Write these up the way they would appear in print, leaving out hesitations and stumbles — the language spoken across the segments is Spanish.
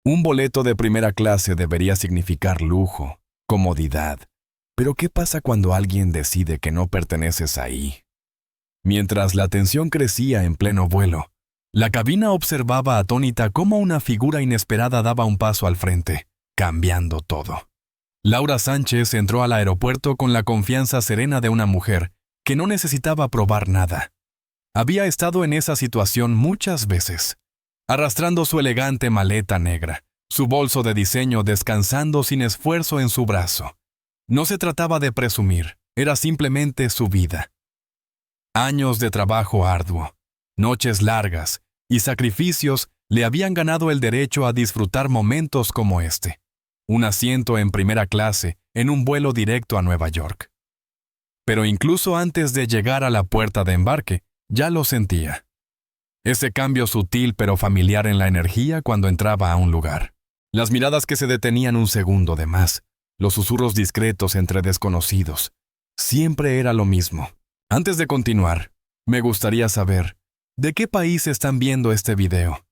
Un boleto de primera clase debería significar lujo, comodidad. Pero ¿qué pasa cuando alguien decide que no perteneces ahí? Mientras la tensión crecía en pleno vuelo, la cabina observaba atónita cómo una figura inesperada daba un paso al frente, cambiando todo. Laura Sánchez entró al aeropuerto con la confianza serena de una mujer que no necesitaba probar nada. Había estado en esa situación muchas veces, arrastrando su elegante maleta negra, su bolso de diseño descansando sin esfuerzo en su brazo. No se trataba de presumir, era simplemente su vida. Años de trabajo arduo, noches largas y sacrificios le habían ganado el derecho a disfrutar momentos como este. Un asiento en primera clase en un vuelo directo a Nueva York. Pero incluso antes de llegar a la puerta de embarque, ya lo sentía. Ese cambio sutil pero familiar en la energía cuando entraba a un lugar. Las miradas que se detenían un segundo de más, los susurros discretos entre desconocidos. Siempre era lo mismo. Antes de continuar, me gustaría saber, ¿de qué país están viendo este video?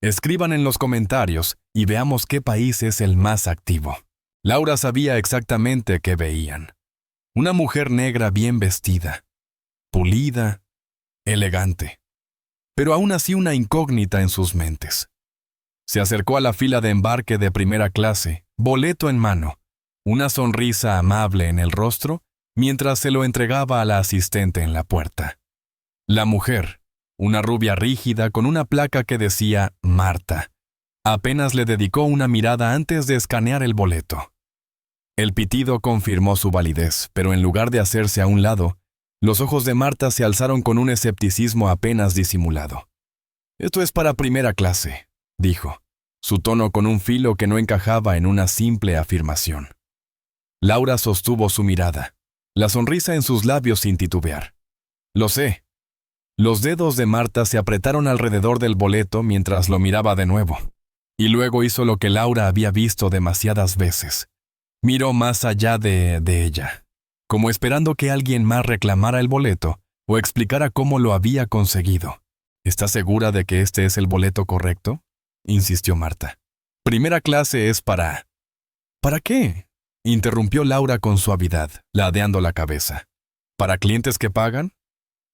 Escriban en los comentarios y veamos qué país es el más activo. Laura sabía exactamente qué veían. Una mujer negra bien vestida, pulida, elegante, pero aún así una incógnita en sus mentes. Se acercó a la fila de embarque de primera clase, boleto en mano, una sonrisa amable en el rostro, mientras se lo entregaba a la asistente en la puerta. La mujer, una rubia rígida con una placa que decía Marta, apenas le dedicó una mirada antes de escanear el boleto. El pitido confirmó su validez, pero en lugar de hacerse a un lado, los ojos de Marta se alzaron con un escepticismo apenas disimulado. «Esto es para primera clase», dijo, su tono con un filo que no encajaba en una simple afirmación. Laura sostuvo su mirada, la sonrisa en sus labios sin titubear. «Lo sé». Los dedos de Marta se apretaron alrededor del boleto mientras lo miraba de nuevo, y luego hizo lo que Laura había visto demasiadas veces. Miró más allá de ella, como esperando que alguien más reclamara el boleto o explicara cómo lo había conseguido. «¿Estás segura de que este es el boleto correcto?», insistió Marta. «Primera clase es para...» «¿Para qué?», interrumpió Laura con suavidad, ladeando la cabeza. «¿Para clientes que pagan?».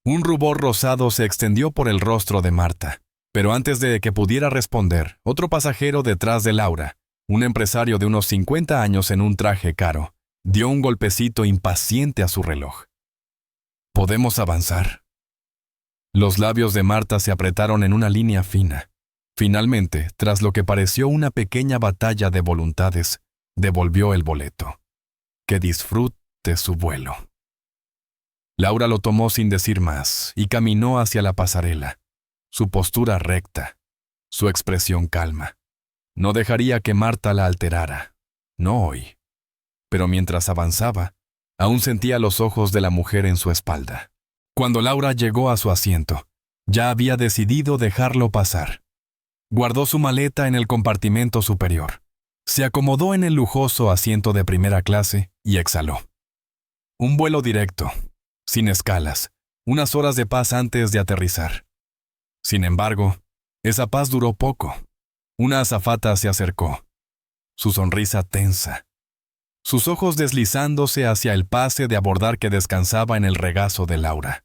Un rubor rosado se extendió por el rostro de Marta, pero antes de que pudiera responder, otro pasajero detrás de Laura, un empresario de unos 50 años en un traje caro, dio un golpecito impaciente a su reloj. «¿Podemos avanzar?». Los labios de Marta se apretaron en una línea fina. Finalmente, tras lo que pareció una pequeña batalla de voluntades, devolvió el boleto. «Que disfrute su vuelo». Laura lo tomó sin decir más y caminó hacia la pasarela, su postura recta, su expresión calma. No dejaría que Marta la alterara, no hoy. Pero mientras avanzaba, aún sentía los ojos de la mujer en su espalda. Cuando Laura llegó a su asiento, ya había decidido dejarlo pasar. Guardó su maleta en el compartimento superior, se acomodó en el lujoso asiento de primera clase y exhaló. Un vuelo directo, sin escalas, unas horas de paz antes de aterrizar. Sin embargo, esa paz duró poco. Una azafata se acercó, su sonrisa tensa, sus ojos deslizándose hacia el pase de abordar que descansaba en el regazo de Laura.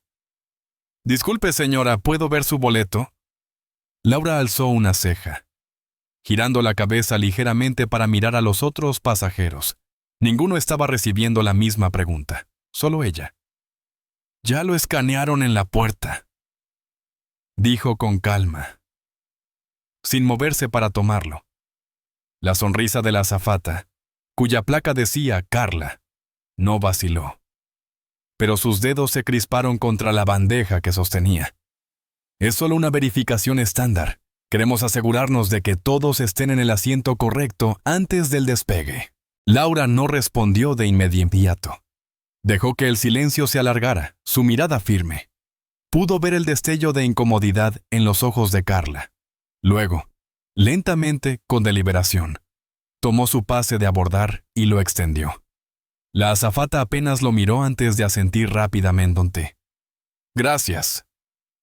«Disculpe, señora, ¿puedo ver su boleto?». Laura alzó una ceja, girando la cabeza ligeramente para mirar a los otros pasajeros. Ninguno estaba recibiendo la misma pregunta, solo ella. «Ya lo escanearon en la puerta», dijo con calma, sin moverse para tomarlo. La sonrisa de la azafata, cuya placa decía Carla, no vaciló. Pero sus dedos se crisparon contra la bandeja que sostenía. «Es solo una verificación estándar. Queremos asegurarnos de que todos estén en el asiento correcto antes del despegue». Laura no respondió de inmediato. Dejó que el silencio se alargara, su mirada firme. Pudo ver el destello de incomodidad en los ojos de Carla. Luego, lentamente, con deliberación, tomó su pase de abordar y lo extendió. La azafata apenas lo miró antes de asentir rápidamente. «Gracias».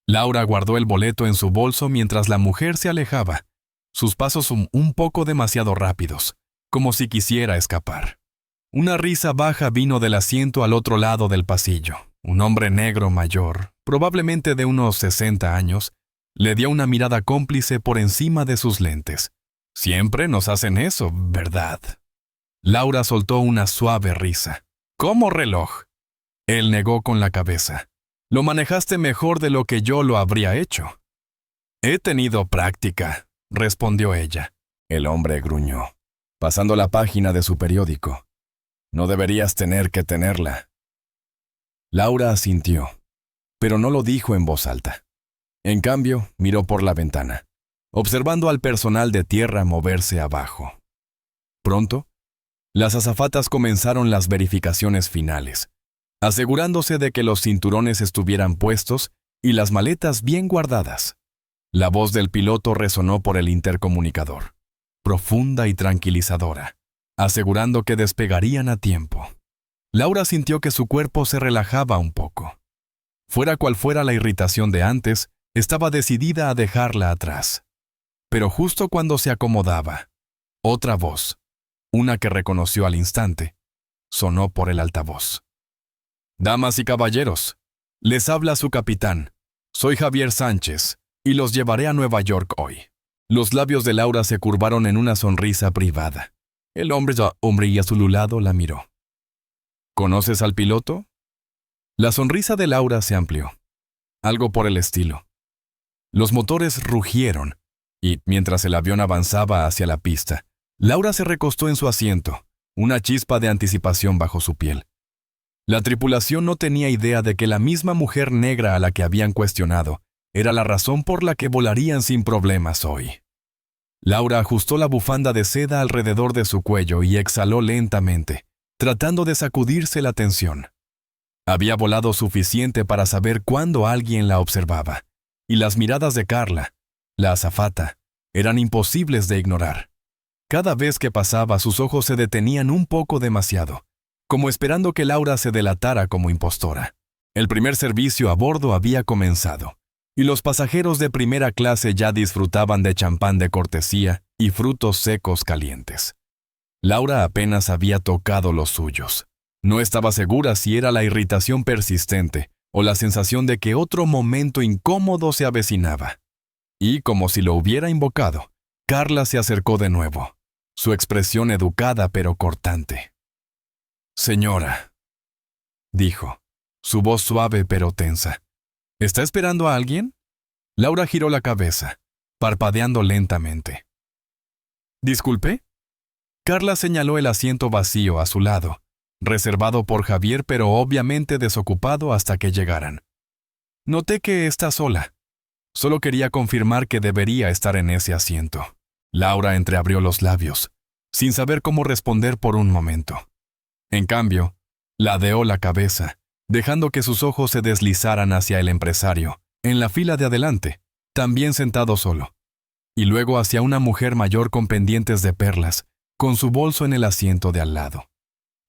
Laura guardó el boleto en su bolso mientras la mujer se alejaba, sus pasos un poco demasiado rápidos, como si quisiera escapar. Una risa baja vino del asiento al otro lado del pasillo. Un hombre negro mayor, probablemente de unos 60 años, le dio una mirada cómplice por encima de sus lentes. Siempre nos hacen eso, ¿verdad? Laura soltó una suave risa. ¿Cómo reloj? Él negó con la cabeza. Lo manejaste mejor de lo que yo lo habría hecho. He tenido práctica, respondió ella. El hombre gruñó, pasando la página de su periódico. No deberías tener que tenerla. Laura asintió, pero no lo dijo en voz alta. En cambio, miró por la ventana, observando al personal de tierra moverse abajo. Pronto, las azafatas comenzaron las verificaciones finales, asegurándose de que los cinturones estuvieran puestos y las maletas bien guardadas. La voz del piloto resonó por el intercomunicador, profunda y tranquilizadora, asegurando que despegarían a tiempo. Laura sintió que su cuerpo se relajaba un poco. Fuera cual fuera la irritación de antes, estaba decidida a dejarla atrás. Pero justo cuando se acomodaba, otra voz, una que reconoció al instante, sonó por el altavoz. Damas y caballeros, les habla su capitán. Soy Javier Sánchez, y los llevaré a Nueva York hoy. Los labios de Laura se curvaron en una sonrisa privada. El hombre a su lado la miró. ¿Conoces al piloto? La sonrisa de Laura se amplió. Algo por el estilo. Los motores rugieron, y mientras el avión avanzaba hacia la pista, Laura se recostó en su asiento, una chispa de anticipación bajo su piel. La tripulación no tenía idea de que la misma mujer negra a la que habían cuestionado era la razón por la que volarían sin problemas hoy. Laura ajustó la bufanda de seda alrededor de su cuello y exhaló lentamente, tratando de sacudirse la tensión. Había volado suficiente para saber cuándo alguien la observaba, y las miradas de Carla, la azafata, eran imposibles de ignorar. Cada vez que pasaba, sus ojos se detenían un poco demasiado, como esperando que Laura se delatara como impostora. El primer servicio a bordo había comenzado, y los pasajeros de primera clase ya disfrutaban de champán de cortesía y frutos secos calientes. Laura apenas había tocado los suyos. No estaba segura si era la irritación persistente o la sensación de que otro momento incómodo se avecinaba. Y, como si lo hubiera invocado, Carla se acercó de nuevo, su expresión educada pero cortante. «Señora», dijo, su voz suave pero tensa. ¿Está esperando a alguien? Laura giró la cabeza, parpadeando lentamente. ¿Disculpe? Carla señaló el asiento vacío a su lado, reservado por Javier pero obviamente desocupado hasta que llegaran. Noté que está sola. Solo quería confirmar que debería estar en ese asiento. Laura entreabrió los labios, sin saber cómo responder por un momento. En cambio, ladeó la cabeza, dejando que sus ojos se deslizaran hacia el empresario, en la fila de adelante, también sentado solo, y luego hacia una mujer mayor con pendientes de perlas, con su bolso en el asiento de al lado.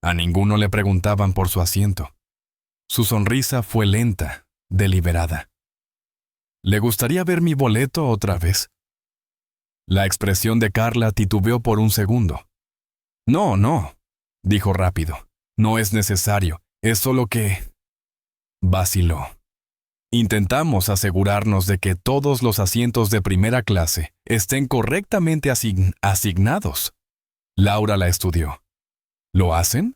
A ninguno le preguntaban por su asiento. Su sonrisa fue lenta, deliberada. ¿Le gustaría ver mi boleto otra vez? La expresión de Carla titubeó por un segundo. No, dijo rápido. No es necesario, es solo que... Vaciló. Intentamos asegurarnos de que todos los asientos de primera clase estén correctamente asignados. Laura la estudió. ¿Lo hacen?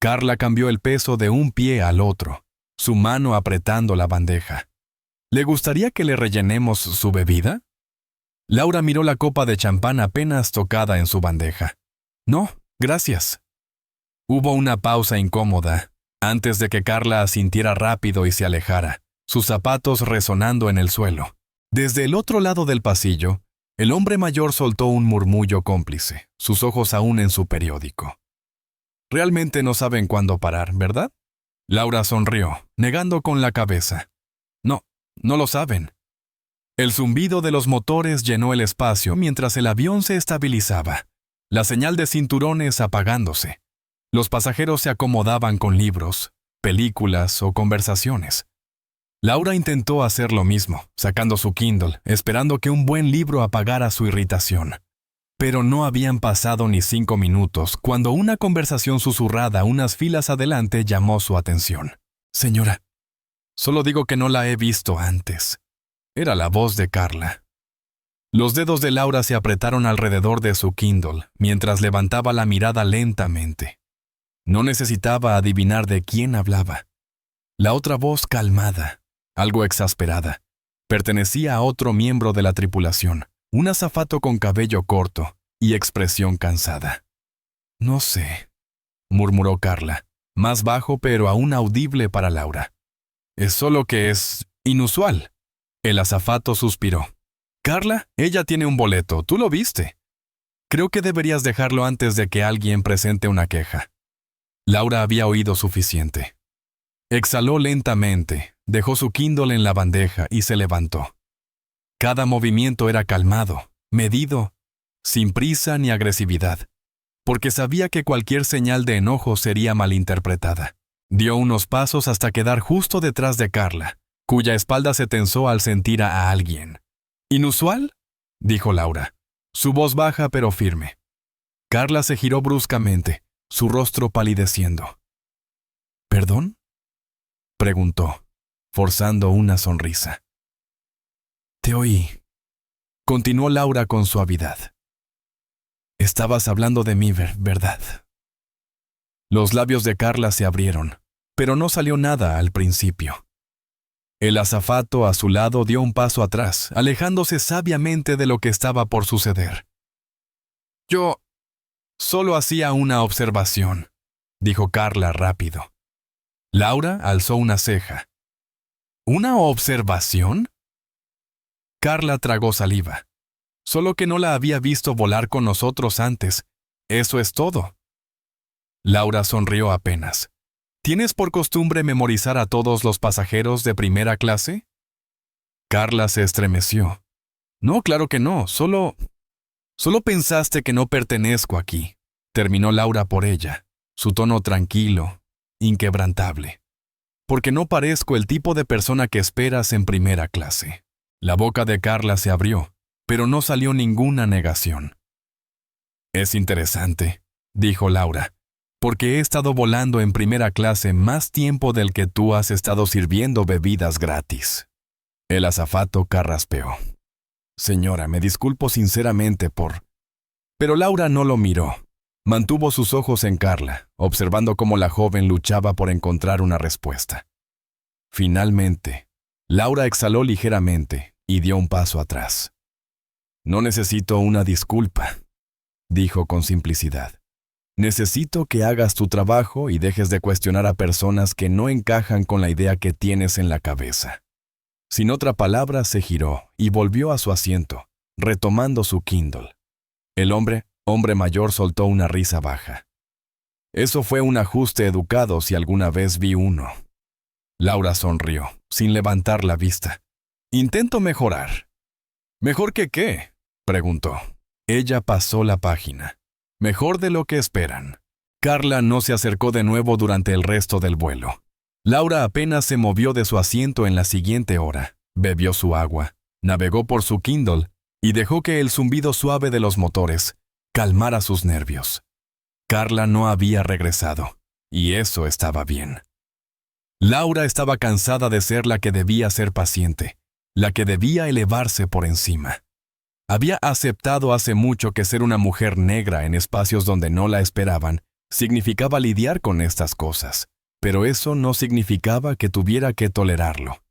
Carla cambió el peso de un pie al otro, su mano apretando la bandeja. ¿Le gustaría que le rellenemos su bebida? Laura miró la copa de champán apenas tocada en su bandeja. No, gracias. Hubo una pausa incómoda, antes de que Carla asintiera rápido y se alejara, sus zapatos resonando en el suelo. Desde el otro lado del pasillo, el hombre mayor soltó un murmullo cómplice, sus ojos aún en su periódico. Realmente no saben cuándo parar, ¿verdad? Laura sonrió, negando con la cabeza. No lo saben. El zumbido de los motores llenó el espacio mientras el avión se estabilizaba, la señal de cinturones apagándose. Los pasajeros se acomodaban con libros, películas o conversaciones. Laura intentó hacer lo mismo, sacando su Kindle, esperando que un buen libro apagara su irritación. Pero no habían pasado ni 5 minutos cuando una conversación susurrada unas filas adelante llamó su atención. «Señora, solo digo que no la he visto antes». Era la voz de Carla. Los dedos de Laura se apretaron alrededor de su Kindle mientras levantaba la mirada lentamente. No necesitaba adivinar de quién hablaba. La otra voz calmada, algo exasperada, pertenecía a otro miembro de la tripulación, un azafato con cabello corto y expresión cansada. «No sé», murmuró Carla, más bajo pero aún audible para Laura. «Es solo que es inusual». El azafato suspiró. «Carla, ella tiene un boleto, ¿tú lo viste? Creo que deberías dejarlo antes de que alguien presente una queja». Laura había oído suficiente. Exhaló lentamente, dejó su Kindle en la bandeja y se levantó. Cada movimiento era calmado, medido, sin prisa ni agresividad, porque sabía que cualquier señal de enojo sería malinterpretada. Dio unos pasos hasta quedar justo detrás de Carla, cuya espalda se tensó al sentir a alguien. «¿Inusual?», dijo Laura, su voz baja pero firme. Carla se giró bruscamente, su rostro palideciendo. «¿Perdón?», preguntó, forzando una sonrisa. «Te oí», continuó Laura con suavidad. «Estabas hablando de mí, ¿verdad?». Los labios de Carla se abrieron, pero no salió nada al principio. El azafato a su lado dio un paso atrás, alejándose sabiamente de lo que estaba por suceder. «Yo solo hacía una observación», dijo Carla rápido. Laura alzó una ceja. «¿Una observación?». Carla tragó saliva. Solo que no la había visto volar con nosotros antes. Eso es todo. Laura sonrió apenas. «¿Tienes por costumbre memorizar a todos los pasajeros de primera clase?». Carla se estremeció. «No, claro que no. Solo pensaste que no pertenezco aquí», terminó Laura por ella, su tono tranquilo, inquebrantable. «Porque no parezco el tipo de persona que esperas en primera clase». La boca de Carla se abrió, pero no salió ninguna negación. «Es interesante», dijo Laura, «porque he estado volando en primera clase más tiempo del que tú has estado sirviendo bebidas gratis». El azafato carraspeó. «Señora, me disculpo sinceramente por...». Pero Laura no lo miró. Mantuvo sus ojos en Carla, observando cómo la joven luchaba por encontrar una respuesta. Finalmente, Laura exhaló ligeramente y dio un paso atrás. «No necesito una disculpa», dijo con simplicidad. «Necesito que hagas tu trabajo y dejes de cuestionar a personas que no encajan con la idea que tienes en la cabeza». Sin otra palabra, se giró y volvió a su asiento, retomando su Kindle. El hombre mayor, soltó una risa baja. «Eso fue un ajuste educado si alguna vez vi uno». Laura sonrió, sin levantar la vista. «Intento mejorar». «¿Mejor que qué?», preguntó. Ella pasó la página. «Mejor de lo que esperan». Carla no se acercó de nuevo durante el resto del vuelo. Laura apenas se movió de su asiento en la siguiente hora. Bebió su agua, navegó por su Kindle y dejó que el zumbido suave de los motores calmara sus nervios. Carla no había regresado, y eso estaba bien. Laura estaba cansada de ser la que debía ser paciente, la que debía elevarse por encima. Había aceptado hace mucho que ser una mujer negra en espacios donde no la esperaban significaba lidiar con estas cosas, pero eso no significaba que tuviera que tolerarlo.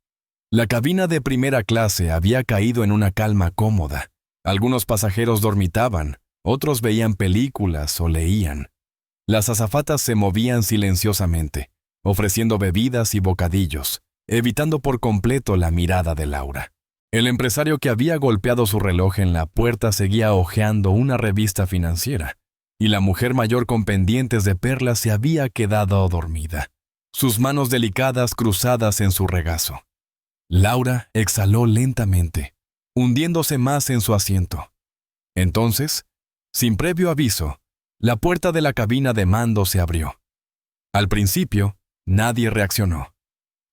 La cabina de primera clase había caído en una calma cómoda. Algunos pasajeros dormitaban, otros veían películas o leían. Las azafatas se movían silenciosamente, ofreciendo bebidas y bocadillos, evitando por completo la mirada de Laura. El empresario que había golpeado su reloj en la puerta seguía hojeando una revista financiera, y la mujer mayor con pendientes de perlas se había quedado dormida, sus manos delicadas cruzadas en su regazo. Laura exhaló lentamente, hundiéndose más en su asiento. Entonces, sin previo aviso, la puerta de la cabina de mando se abrió. Al principio, nadie reaccionó.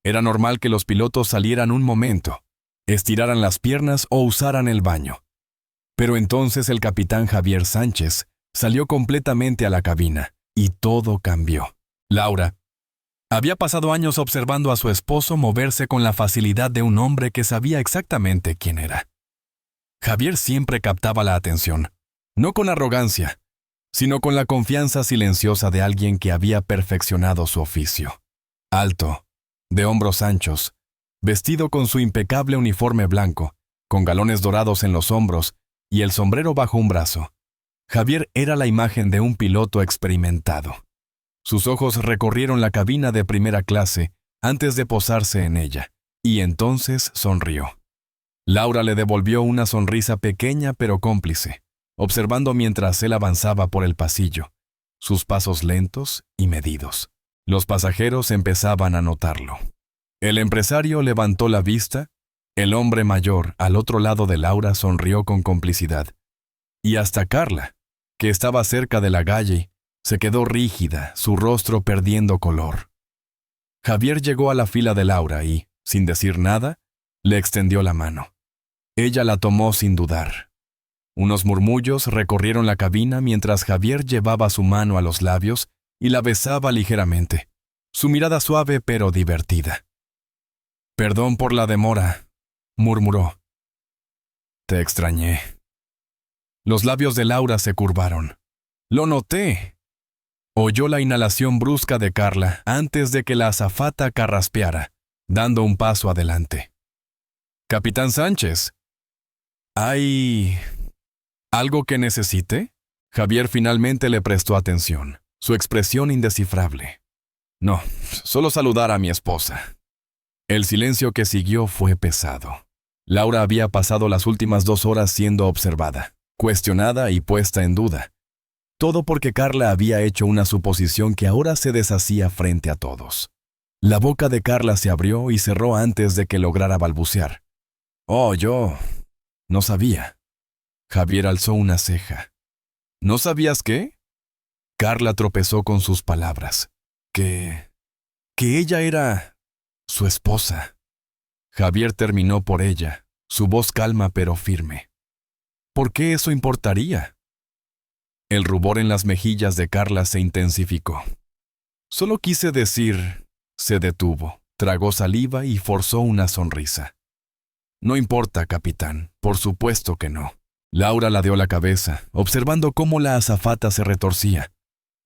Era normal que los pilotos salieran un momento, estiraran las piernas o usaran el baño. Pero entonces el capitán Javier Sánchez salió completamente a la cabina y todo cambió. Laura había pasado años observando a su esposo moverse con la facilidad de un hombre que sabía exactamente quién era. Javier siempre captaba la atención, no con arrogancia, sino con la confianza silenciosa de alguien que había perfeccionado su oficio. Alto, de hombros anchos, vestido con su impecable uniforme blanco, con galones dorados en los hombros y el sombrero bajo un brazo, Javier era la imagen de un piloto experimentado. Sus ojos recorrieron la cabina de primera clase antes de posarse en ella, y entonces sonrió. Laura le devolvió una sonrisa pequeña pero cómplice, observando mientras él avanzaba por el pasillo, sus pasos lentos y medidos. Los pasajeros empezaban a notarlo. El empresario levantó la vista, el hombre mayor al otro lado de Laura sonrió con complicidad, y hasta Carla, que estaba cerca de la galle, se quedó rígida, su rostro perdiendo color. Javier llegó a la fila de Laura y, sin decir nada, le extendió la mano. Ella la tomó sin dudar. Unos murmullos recorrieron la cabina mientras Javier llevaba su mano a los labios y la besaba ligeramente, su mirada suave pero divertida. «Perdón por la demora», murmuró. «Te extrañé». Los labios de Laura se curvaron. «Lo noté». Oyó la inhalación brusca de Carla antes de que la azafata carraspeara, dando un paso adelante. «Capitán Sánchez, ¿hay algo que necesite?» Javier finalmente le prestó atención, su expresión indescifrable. «No, solo saludar a mi esposa». El silencio que siguió fue pesado. Laura había pasado las últimas 2 horas siendo observada, cuestionada y puesta en duda. Todo porque Carla había hecho una suposición que ahora se deshacía frente a todos. La boca de Carla se abrió y cerró antes de que lograra balbucear. «Oh, yo no sabía». Javier alzó una ceja. «¿No sabías qué?» Carla tropezó con sus palabras. Que ella era su esposa. Javier terminó por ella, su voz calma pero firme. ¿Por qué eso importaría? El rubor en las mejillas de Carla se intensificó. Solo quise decir, se detuvo, tragó saliva y forzó una sonrisa. «No importa, capitán, por supuesto que no». Laura ladeó la cabeza, observando cómo la azafata se retorcía.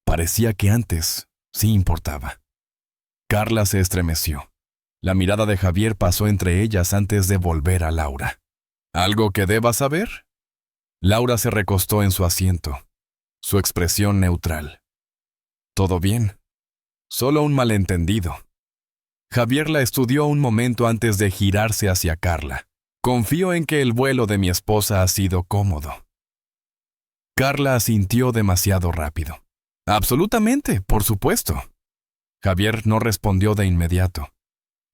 Parecía que antes sí importaba. Carla se estremeció. La mirada de Javier pasó entre ellas antes de volver a Laura. «¿Algo que deba saber?» Laura se recostó en su asiento, su expresión neutral. «¿Todo bien? Solo un malentendido». Javier la estudió un momento antes de girarse hacia Carla. «Confío en que el vuelo de mi esposa ha sido cómodo». Carla asintió demasiado rápido. «Absolutamente, por supuesto». Javier no respondió de inmediato.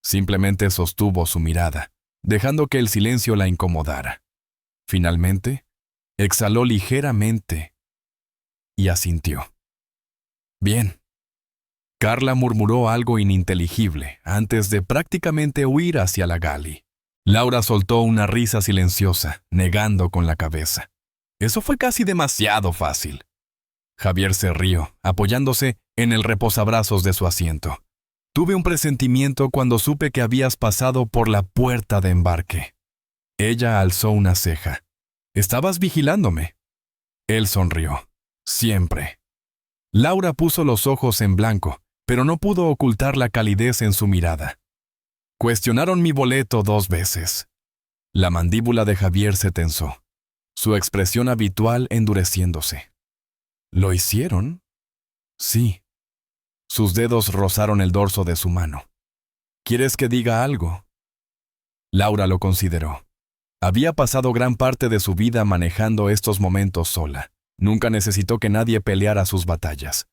Simplemente sostuvo su mirada, dejando que el silencio la incomodara. Finalmente, exhaló ligeramente y asintió. «Bien». Carla murmuró algo ininteligible antes de prácticamente huir hacia la galley. Laura soltó una risa silenciosa, negando con la cabeza. «Eso fue casi demasiado fácil». Javier se rió, apoyándose en el reposabrazos de su asiento. «Tuve un presentimiento cuando supe que habías pasado por la puerta de embarque». Ella alzó una ceja. «¿Estabas vigilándome?» Él sonrió. «Siempre». Laura puso los ojos en blanco, pero no pudo ocultar la calidez en su mirada. «Cuestionaron mi boleto 2 veces». La mandíbula de Javier se tensó, su expresión habitual endureciéndose. «¿Lo hicieron?» «Sí». Sus dedos rozaron el dorso de su mano. «¿Quieres que diga algo?» Laura lo consideró. Había pasado gran parte de su vida manejando estos momentos sola. Nunca necesitó que nadie peleara sus batallas.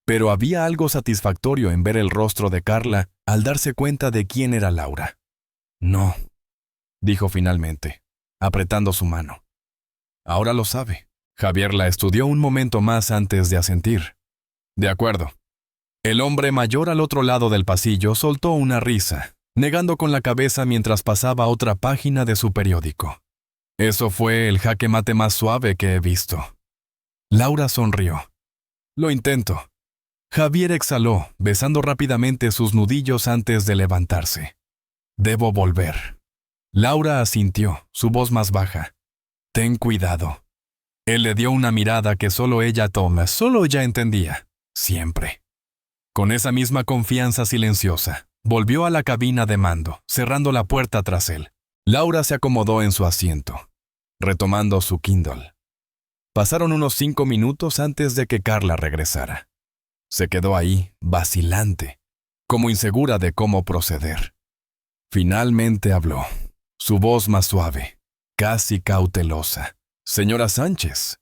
Pero había algo satisfactorio en ver el rostro de Carla al darse cuenta de quién era Laura. «No», dijo finalmente, apretando su mano. «Ahora lo sabe». Javier la estudió un momento más antes de asentir. «De acuerdo». El hombre mayor al otro lado del pasillo soltó una risa, negando con la cabeza mientras pasaba otra página de su periódico. Eso fue el jaque mate más suave que he visto. Laura sonrió. Lo intento. Javier exhaló, besando rápidamente sus nudillos antes de levantarse. Debo volver. Laura asintió, su voz más baja. Ten cuidado. Él le dio una mirada que solo ella entendía, siempre. Con esa misma confianza silenciosa, volvió a la cabina de mando, cerrando la puerta tras él. Laura se acomodó en su asiento, retomando su Kindle. Pasaron unos 5 minutos antes de que Carla regresara. Se quedó ahí, vacilante, como insegura de cómo proceder. Finalmente habló, su voz más suave, casi cautelosa. Señora Sánchez.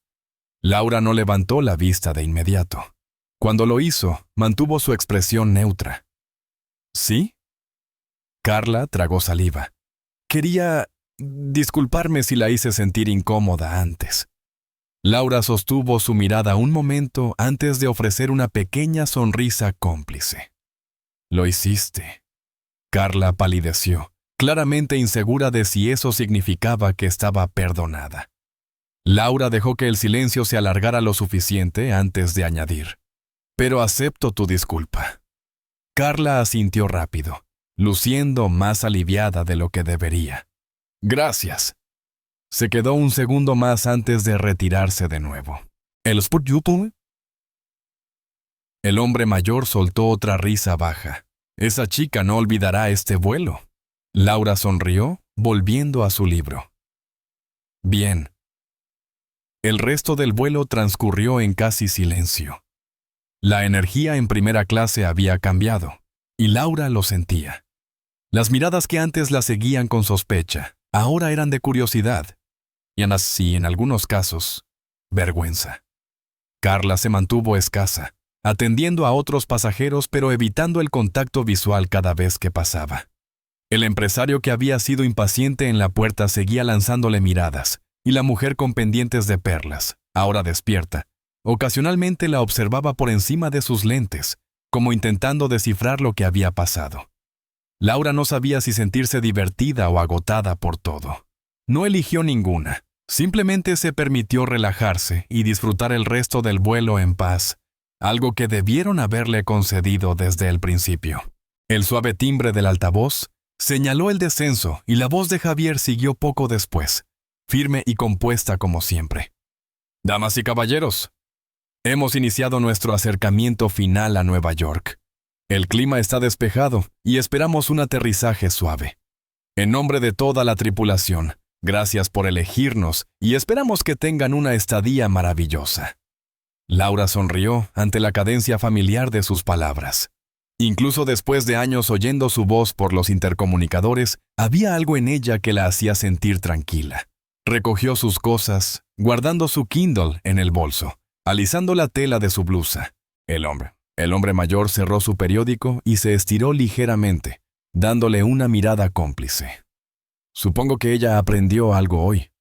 Laura no levantó la vista de inmediato. Cuando lo hizo, mantuvo su expresión neutra. ¿Sí? Carla tragó saliva. Quería disculparme si la hice sentir incómoda antes. Laura sostuvo su mirada un momento antes de ofrecer una pequeña sonrisa cómplice. Lo hiciste. Carla palideció, claramente insegura de si eso significaba que estaba perdonada. Laura dejó que el silencio se alargara lo suficiente antes de añadir. Pero acepto tu disculpa. Carla asintió rápido, luciendo más aliviada de lo que debería. Gracias. Se quedó un segundo más antes de retirarse de nuevo. ¿El Sputjupu? El hombre mayor soltó otra risa baja. Esa chica no olvidará este vuelo. Laura sonrió, volviendo a su libro. Bien. El resto del vuelo transcurrió en casi silencio. La energía en primera clase había cambiado, y Laura lo sentía. Las miradas que antes la seguían con sospecha, ahora eran de curiosidad, y así, en algunos casos, vergüenza. Carla se mantuvo escasa, atendiendo a otros pasajeros pero evitando el contacto visual cada vez que pasaba. El empresario que había sido impaciente en la puerta seguía lanzándole miradas, y la mujer con pendientes de perlas, ahora despierta, ocasionalmente la observaba por encima de sus lentes, como intentando descifrar lo que había pasado. Laura no sabía si sentirse divertida o agotada por todo. No eligió ninguna, simplemente se permitió relajarse y disfrutar el resto del vuelo en paz, algo que debieron haberle concedido desde el principio. El suave timbre del altavoz señaló el descenso y la voz de Javier siguió poco después, firme y compuesta como siempre. Damas y caballeros, hemos iniciado nuestro acercamiento final a Nueva York. El clima está despejado y esperamos un aterrizaje suave. En nombre de toda la tripulación, gracias por elegirnos y esperamos que tengan una estadía maravillosa. Laura sonrió ante la cadencia familiar de sus palabras. Incluso después de años oyendo su voz por los intercomunicadores, había algo en ella que la hacía sentir tranquila. Recogió sus cosas, guardando su Kindle en el bolso, alisando la tela de su blusa. El hombre mayor cerró su periódico y se estiró ligeramente, dándole una mirada cómplice. Supongo que ella aprendió algo hoy,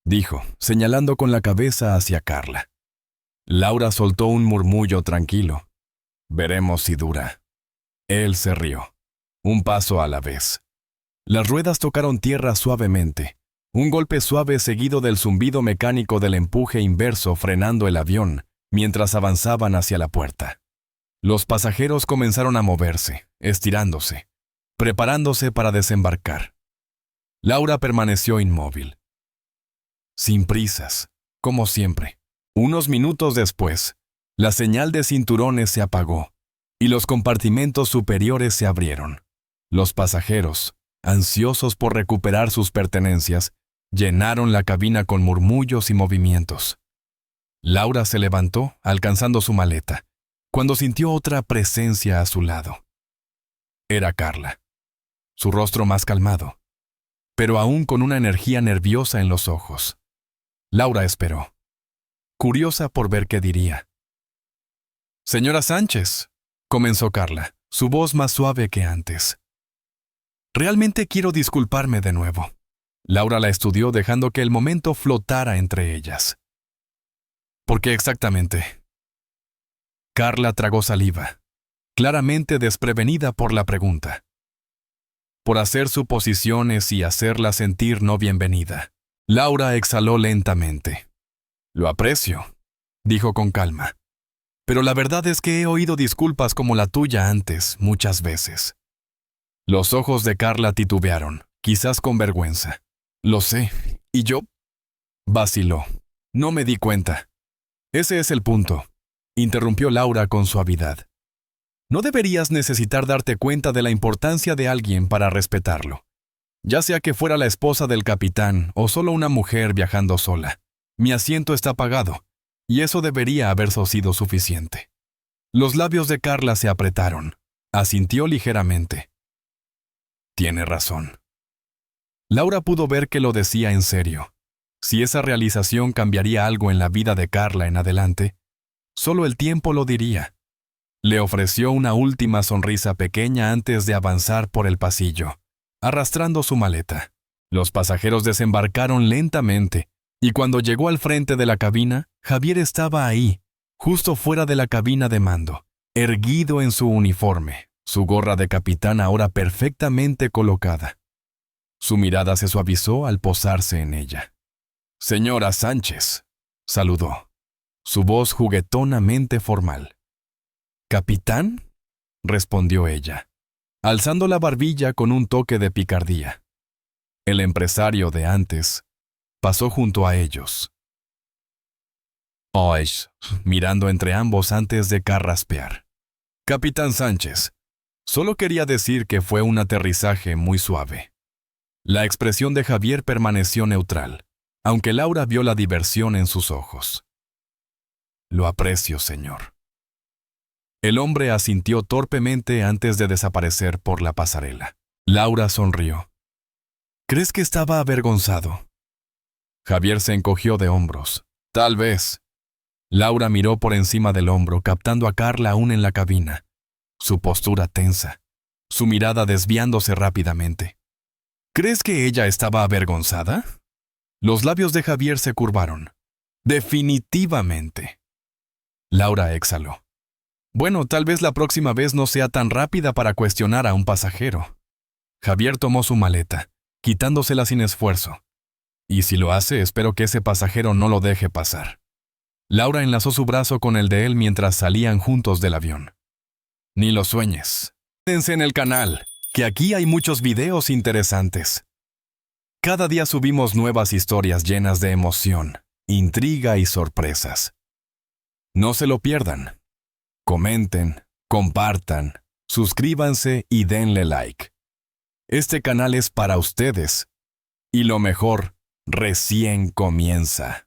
dijo, señalando con la cabeza hacia Carla. Laura soltó un murmullo tranquilo. Veremos si dura. Él se rió, un paso a la vez. Las ruedas tocaron tierra suavemente. Un golpe suave seguido del zumbido mecánico del empuje inverso frenando el avión mientras avanzaban hacia la puerta. Los pasajeros comenzaron a moverse, estirándose, preparándose para desembarcar. Laura permaneció inmóvil. Sin prisas, como siempre. Unos minutos después, la señal de cinturones se apagó y los compartimentos superiores se abrieron. Los pasajeros, ansiosos por recuperar sus pertenencias, llenaron la cabina con murmullos y movimientos. Laura se levantó, alcanzando su maleta, cuando sintió otra presencia a su lado. Era Carla, su rostro más calmado, pero aún con una energía nerviosa en los ojos. Laura esperó, curiosa por ver qué diría. «Señora Sánchez», comenzó Carla, su voz más suave que antes. «Realmente quiero disculparme de nuevo». Laura la estudió dejando que el momento flotara entre ellas. ¿Por qué exactamente? Carla tragó saliva, claramente desprevenida por la pregunta. por hacer suposiciones y hacerla sentir no bienvenida. Laura exhaló lentamente. Lo aprecio, dijo con calma. Pero la verdad es que he oído disculpas como la tuya antes, muchas veces. Los ojos de Carla titubearon, quizás con vergüenza. Lo sé, ¿y yo? Vaciló. No me di cuenta. Ese es el punto, interrumpió Laura con suavidad. No deberías necesitar darte cuenta de la importancia de alguien para respetarlo. Ya sea que fuera la esposa del capitán o solo una mujer viajando sola. Mi asiento está pagado, y eso debería haber sido suficiente. Los labios de Carla se apretaron. Asintió ligeramente. Tiene razón. Laura pudo ver que lo decía en serio. Si esa realización cambiaría algo en la vida de Carla en adelante, solo el tiempo lo diría. Le ofreció una última sonrisa pequeña antes de avanzar por el pasillo, arrastrando su maleta. Los pasajeros desembarcaron lentamente, y cuando llegó al frente de la cabina, Javier estaba ahí, justo fuera de la cabina de mando, erguido en su uniforme, su gorra de capitán ahora perfectamente colocada. Su mirada se suavizó al posarse en ella. «Señora Sánchez», saludó, su voz juguetonamente formal. «¿Capitán?», respondió ella, alzando la barbilla con un toque de picardía. El empresario de antes pasó junto a ellos. «Oish», mirando entre ambos antes de carraspear. «Capitán Sánchez, solo quería decir que fue un aterrizaje muy suave». La expresión de Javier permaneció neutral, aunque Laura vio la diversión en sus ojos. «Lo aprecio, señor». El hombre asintió torpemente antes de desaparecer por la pasarela. Laura sonrió. «¿Crees que estaba avergonzado?». Javier se encogió de hombros. «Tal vez». Laura miró por encima del hombro, captando a Carla aún en la cabina, su postura tensa, su mirada desviándose rápidamente. «¿Crees que ella estaba avergonzada?». Los labios de Javier se curvaron. «Definitivamente». Laura exhaló. «Bueno, tal vez la próxima vez no sea tan rápida para cuestionar a un pasajero». Javier tomó su maleta, quitándosela sin esfuerzo. «Y si lo hace, espero que ese pasajero no lo deje pasar». Laura enlazó su brazo con el de él mientras salían juntos del avión. «Ni lo sueñes. Quédense en el canal, que aquí hay muchos videos interesantes. Cada día subimos nuevas historias llenas de emoción, intriga y sorpresas. No se lo pierdan. Comenten, compartan, suscríbanse y denle like. Este canal es para ustedes. Y lo mejor recién comienza».